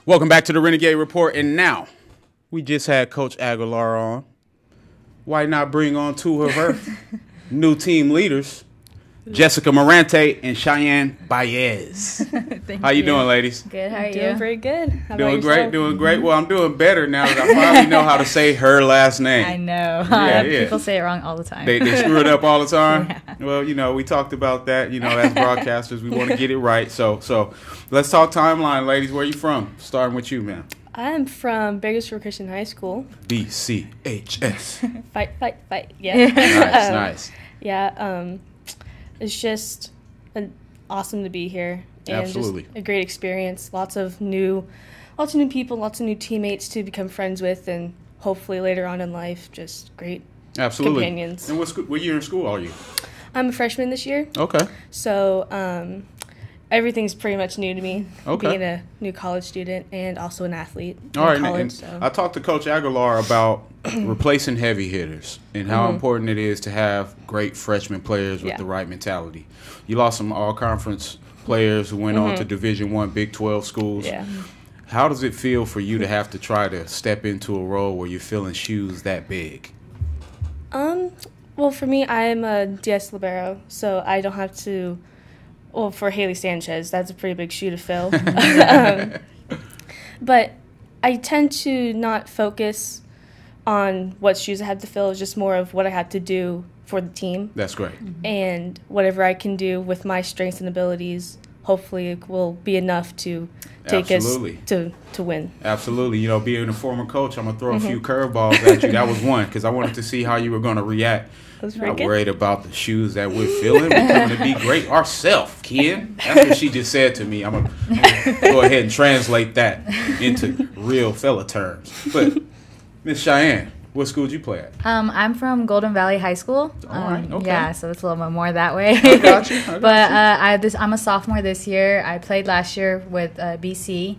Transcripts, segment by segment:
Welcome back to the Renegade Report. And now, we just had Coach Aguilar on. Why not bring on two of her new team leaders, Jessica Merante and Shyanne Baez. How you doing, ladies? Good. How are you? Doing pretty good. How Doing about great. yourself? Doing great. Well, I'm doing better now that I finally know how to say her last name. I know. Yeah. People say it wrong all the time. They screw it up all the time. Yeah. Well, you know, we talked about that. You know, as broadcasters, we want to get it right. So let's talk timeline, ladies. Where you from? Starting with you, man. I'm from Bakersfield Christian High School. BCHS. Fight. Yeah. Nice. Yeah. It's just awesome to be here. And Absolutely. Just a great experience. Lots of new people, lots of new teammates to become friends with, and hopefully later on in life, just great Absolutely. companions. And what year in school are you? I'm a freshman this year, Okay. so everything's pretty much new to me. Okay. Being a new college student and also an athlete All right. in college. And So. I talked to Coach Aguilar about replacing heavy hitters and how important it is to have great freshman players with Yeah. the right mentality. You lost some all-conference players who went on to Division I, Big 12 schools. Yeah. How does it feel for you to have to try to step into a role where you're filling shoes that big? Well, for me, I'm a DS libero, so I don't have to. Well, for Haley Sanchez, that's a pretty big shoe to fill. But I tend to not focus on what shoes I have to fill. It's just more of what I have to do for the team, That's great. and whatever I can do with my strengths and abilities. Hopefully, it will be enough to take Absolutely. us to win. Absolutely. You know, being a former coach, I'm going to throw a few curveballs at you. That was one because I wanted to see how you were going to react. That's I'm pretty good. worried about the shoes that we're filling. We're going to be great ourselves, kid. That's what she just said to me. I'm going to go ahead and translate that into real fella terms. But, Miss Shyanne, what school did you play at? I'm from Golden Valley High School. All right, okay. Yeah, so it's a little bit more that way. I got you. But I'm a sophomore this year. I played last year with BC.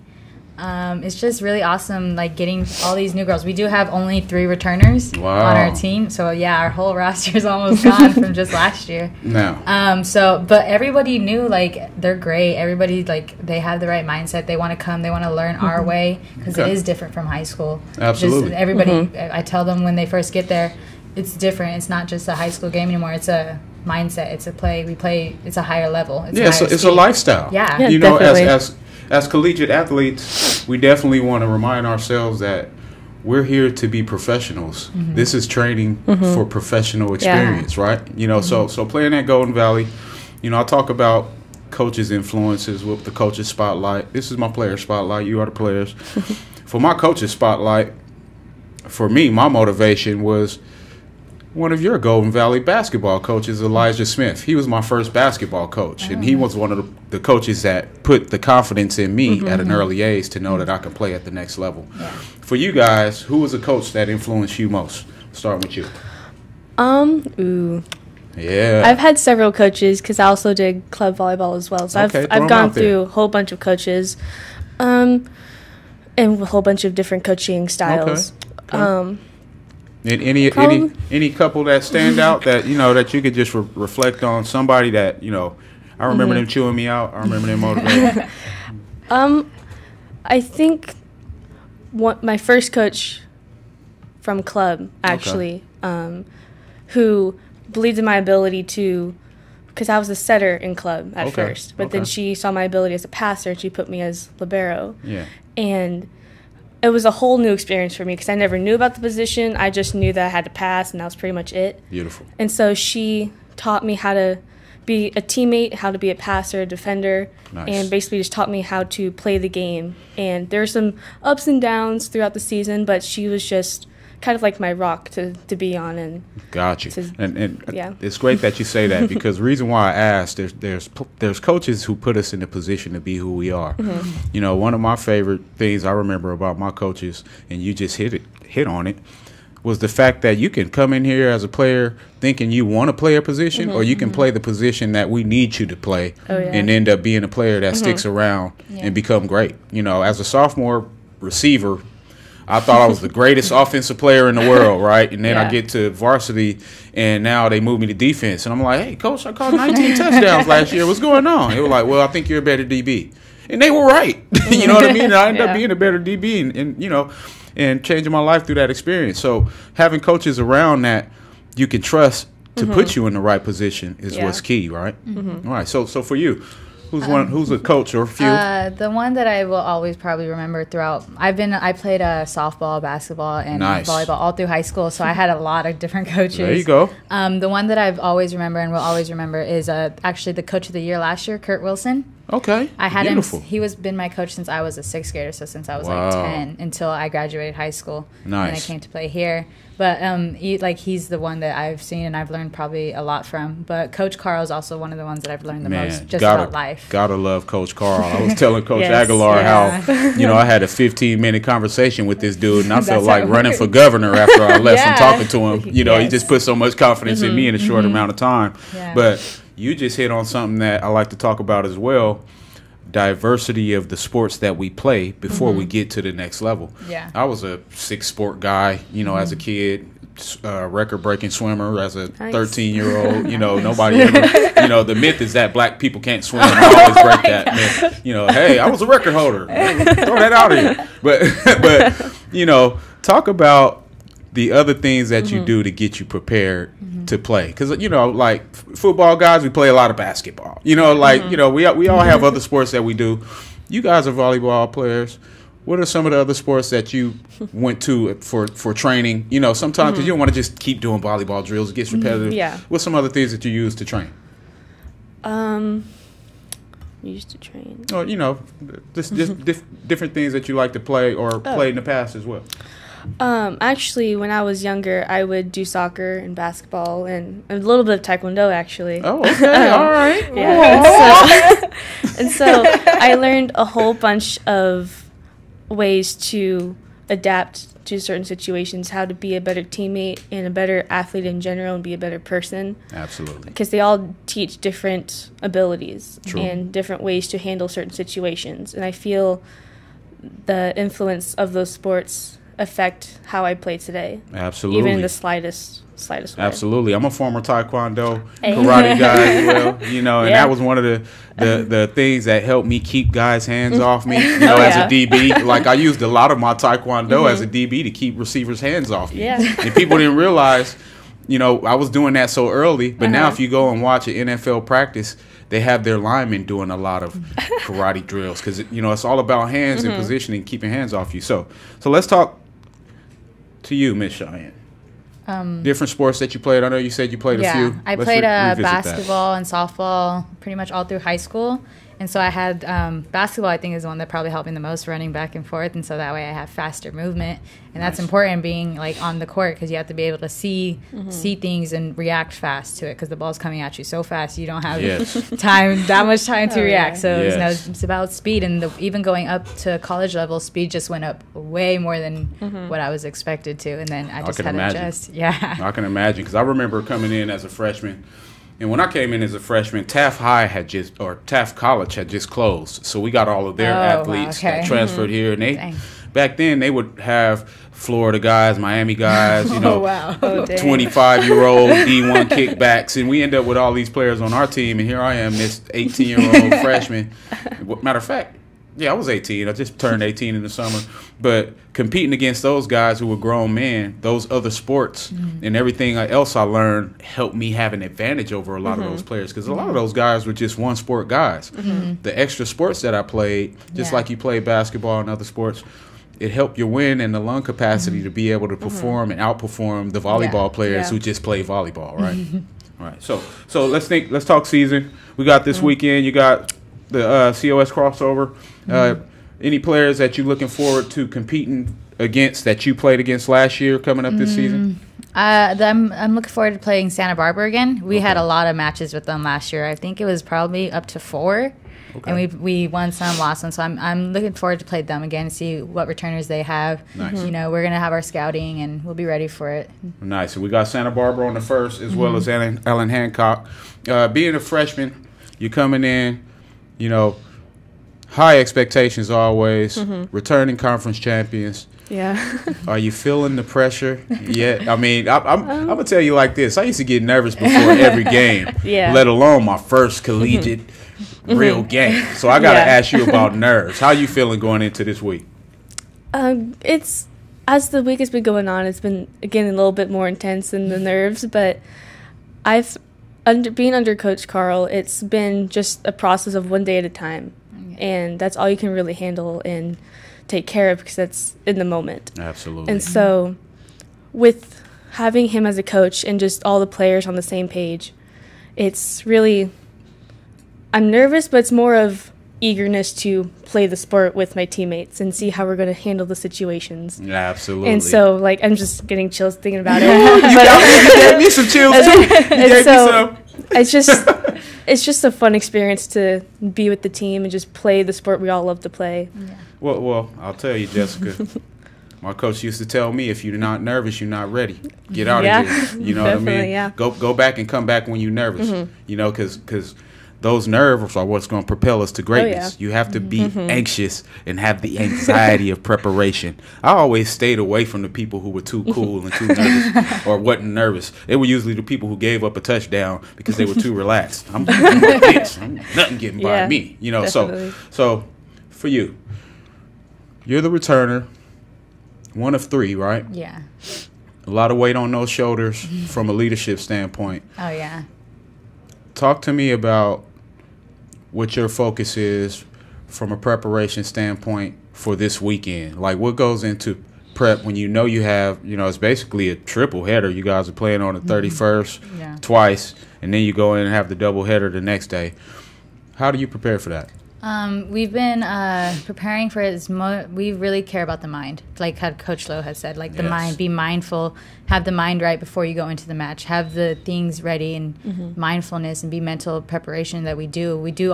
It's just really awesome, like getting all these new girls. We do have only 3 returners on our team, so yeah, our whole roster is almost gone from just last year. No. But everybody knew, like, they're great. Everybody, like, they have the right mindset. They want to come. They want to learn our way because Okay. it is different from high school. Absolutely. Just everybody, I tell them when they first get there, it's different. It's not just a high school game anymore. It's a mindset. It's a play. We play. It's a higher level. It's Yeah, it's a lifestyle. Yeah. Yeah, You know, definitely. as collegiate athletes, we definitely want to remind ourselves that we're here to be professionals. This is training for professional experience, right? You know, so playing at Golden Valley, you know, I talk about coaches' influences with the coaches' spotlight. This is my player spotlight. You are the players. For my coaches' spotlight, for me, my motivation was one of your Golden Valley basketball coaches, Elijah Smith. He was my first basketball coach, and he was one of the coaches that put the confidence in me at an early age to know that I could play at the next level. Yeah. For you guys, who was a coach that influenced you most? Starting with you. Yeah. I've had several coaches because I also did club volleyball as well. So Okay, throw 'em I've gone out there. through a whole bunch of coaches, and a whole bunch of different coaching styles. Okay. And any couple that stand out that you know that you could just reflect on, somebody that you know, I remember them chewing me out. I remember them motivating. I think my first coach from club actually, who believed in my ability to, because I was a setter in club at Okay, first, but then okay. she saw my ability as a passer and she put me as libero. Yeah. And it was a whole new experience for me because I never knew about the position. I just knew that I had to pass, and that was pretty much it. Beautiful. And so she taught me how to be a teammate, how to be a passer, a defender, Nice. and basically just taught me how to play the game. And there were some ups and downs throughout the season, but she was just kind of like my rock to be on. And Got you. And yeah. it's great that you say that because the reason why I asked, there's coaches who put us in a position to be who we are. You know, one of my favorite things I remember about my coaches, and you just hit on it, was the fact that you can come in here as a player thinking you want to play a position, or you can play the position that we need you to play, and end up being a player that sticks around and become great. You know, as a sophomore receiver, I thought I was the greatest offensive player in the world, right? And then I get to varsity, and now they move me to defense. And I'm like, hey, coach, I caught 19 touchdowns last year. What's going on? They were like, well, I think you're a better DB. And they were right. You know what I mean? And I ended up being a better DB and, you know, and changing my life through that experience. So having coaches around that you can trust to put you in the right position is what's key, right? All right. So for you, who's a coach or a few? The one that I will always probably remember throughout. I played softball, basketball, and volleyball all through high school. So I had a lot of different coaches. There you go. The one that I've always remember and will always remember is actually the coach of the year last year, Kurt Wilson. Okay. I had him. He was been my coach since I was a sixth grader, so since I was like 10 until I graduated high school. Nice. And I came to play here. But he's the one that I've seen and I've learned probably a lot from. But Coach Carl is also one of the ones that I've learned the most just about life. Gotta love Coach Carl. I was telling Coach Aguilar how, you know, I had a 15-minute conversation with this dude, and I felt like running for governor after I left from talking to him. You know, he just put so much confidence in me in a short amount of time. Yeah. But you just hit on something that I like to talk about as well. Diversity of the sports that we play before we get to the next level. Yeah, I was a 6-sport guy, you know, as a kid, record-breaking swimmer as a 13-year-old. You know, nobody ever, you know, the myth is that black people can't swim. I always break that myth. You know, hey, I was a record holder. Throw that out here. But you know, talk about the other things that you do to get you prepared to play. Because, you know, like football guys, we play a lot of basketball. You know, like, you know, we all have other sports that we do. You guys are volleyball players. What are some of the other sports that you went to for training? You know, sometimes you don't want to just keep doing volleyball drills. It gets repetitive. Yeah. What's some other things that you use to train? Used to train. Or, you know, just different things that you like to play or played in the past as well. Actually, when I was younger, I would do soccer and basketball and a little bit of taekwondo, actually. Oh, okay. All right. Yeah. And so I learned a whole bunch of ways to adapt to certain situations, how to be a better teammate and a better athlete in general and be a better person. Absolutely. Because they all teach different abilities and different ways to handle certain situations. And I feel the influence of those sports affect how I play today. Absolutely. Even in the slightest way. Absolutely. I'm a former taekwondo karate guy as well, you know, and that was one of the things that helped me keep guys' hands off me, you know, as a DB. Like, I used a lot of my taekwondo as a DB to keep receivers' hands off me. Yeah. And people didn't realize, you know, I was doing that so early, but now if you go and watch an NFL practice, they have their linemen doing a lot of karate drills because, you know, it's all about hands and positioning, keeping hands off you. So let's talk to you, Miss Shyanne. Different sports that you played. I know you said you played a few. I played basketball and softball pretty much all through high school. And so I had basketball, I think, is the one that probably helped me the most, running back and forth. And so that way I have faster movement. And that's important being like on the court because you have to be able to see things and react fast to it because the ball's coming at you so fast you don't have that much time to react. So you know, it's about speed. And even going up to college level, speed just went up way more than what I was expected to. And then I just had to adjust. Yeah. I can imagine because I remember coming in as a freshman. And when I came in as a freshman, Taft College had just closed. So we got all of their athletes that transferred here. And back then they would have Florida guys, Miami guys, you know, 25-year-old D1 kickbacks. And we end up with all these players on our team. And here I am, this 18-year-old freshman. Matter of fact, I was 18. I just turned 18 in the summer. But competing against those guys who were grown men, those other sports and everything else I learned helped me have an advantage over a lot of those players because a lot of those guys were just one-sport guys. The extra sports that I played, just like you play basketball and other sports, it helped you win and the lung capacity to be able to perform and outperform the volleyball players who just play volleyball, right? All right. So let's talk season. We got this weekend. You got the COS crossover. Any players that you're looking forward to competing against that you played against last year coming up this season? I'm looking forward to playing Santa Barbara again. We had a lot of matches with them last year. I think it was probably up to 4. Okay. And we won some, lost some. So I'm looking forward to play them again and see what returners they have. Nice. You know, we're going to have our scouting, and we'll be ready for it. Nice. So we got Santa Barbara on the first as well as Ellen Hancock. Being a freshman, you're coming in, you know, high expectations always, returning conference champions. Yeah. Are you feeling the pressure yet? I mean, I'm going to tell you like this. I used to get nervous before every game, let alone my first collegiate real game. So I got to ask you about nerves. How are you feeling going into this week? It's, as the week has been going on, it's been getting a little bit more intense than the nerves, but being under Coach Carl, it's been just a process of one day at a time. And that's all you can really handle and take care of, because that's in the moment. Absolutely. And so with having him as a coach and just all the players on the same page, it's really, I'm nervous, but it's more of eagerness to play the sport with my teammates and see how we're going to handle the situations. Absolutely. And so, like, I'm just getting chills thinking about it. You gave me some chills too. You gave me some. It's just a fun experience to be with the team and just play the sport we all love to play. Yeah. Well, I'll tell you, Jessica. My coach used to tell me, if you're not nervous, you're not ready. Get out of here. You know what I mean? Yeah. Go back and come back when you're nervous. You know, because those nerves are what's going to propel us to greatness. You have to be anxious and have the anxiety of preparation. I always stayed away from the people who were too cool and too nervous or wasn't nervous. They were usually the people who gave up a touchdown because they were too relaxed. I'm nothing getting by me. You know, so for you, you're the returner, one of 3, right? Yeah. A lot of weight on those shoulders from a leadership standpoint. Oh, yeah. Talk to me about what your focus is from a preparation standpoint for this weekend. Like, what goes into prep when you know you have, you know, it's basically a triple header. You guys are playing on the 31st twice, and then you go in and have the double header the next day. How do you prepare for that? We've been preparing for it. We really care about the mind, like how Coach Lowe has said, like the mind, be mindful, have the mind right before you go into the match, have the things ready, and mindfulness and be mental preparation that we do. We do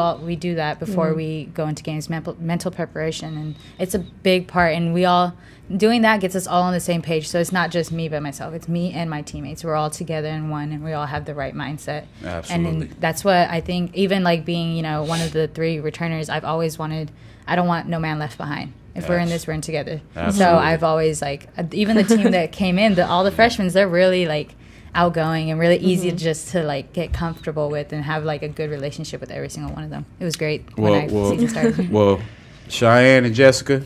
that before we go into games, mental preparation, and it's a big part, and we all doing that gets us all on the same page. So it's not just me by myself, it's me and my teammates. We're all together in one, and we all have the right mindset. Absolutely. And that's what I think, even like being, you know, one of the 3 returners, I've always wanted, I don't want no man left behind. If we're in this, we're in together. Absolutely. So I've always, like, even the team that came in, all the freshmen, they're really, like, outgoing and really easy just to, like, get comfortable with and have, like, a good relationship with every single one of them. It was great when season started. Well, Shyanne and Jessica,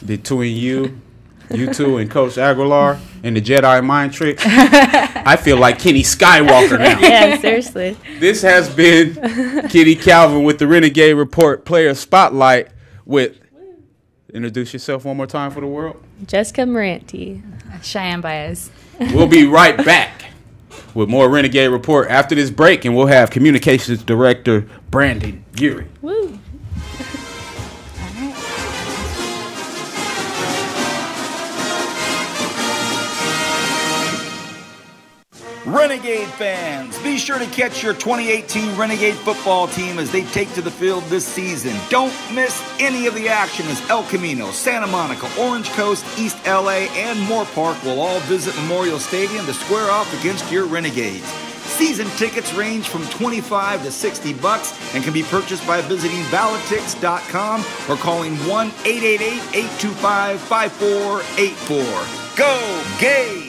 between you two and Coach Aguilar and the Jedi mind tricks, I feel like Kenny Skywalker now. Yeah, seriously. This has been Kenny Calvin with the Renegade Report Player Spotlight with, introduce yourself one more time for the world. Jessica Merante. Shyanne Baez. We'll be right back with more Renegade Report after this break, and we'll have Communications Director Brandon Urey. Woo. Renegade fans, be sure to catch your 2018 Renegade football team as they take to the field this season. Don't miss any of the action as El Camino, Santa Monica, Orange Coast, East LA, and Moore Park will all visit Memorial Stadium to square off against your Renegades. Season tickets range from $25 to $60 and can be purchased by visiting validtix.com or calling 1-888-825-5484. Go Gage!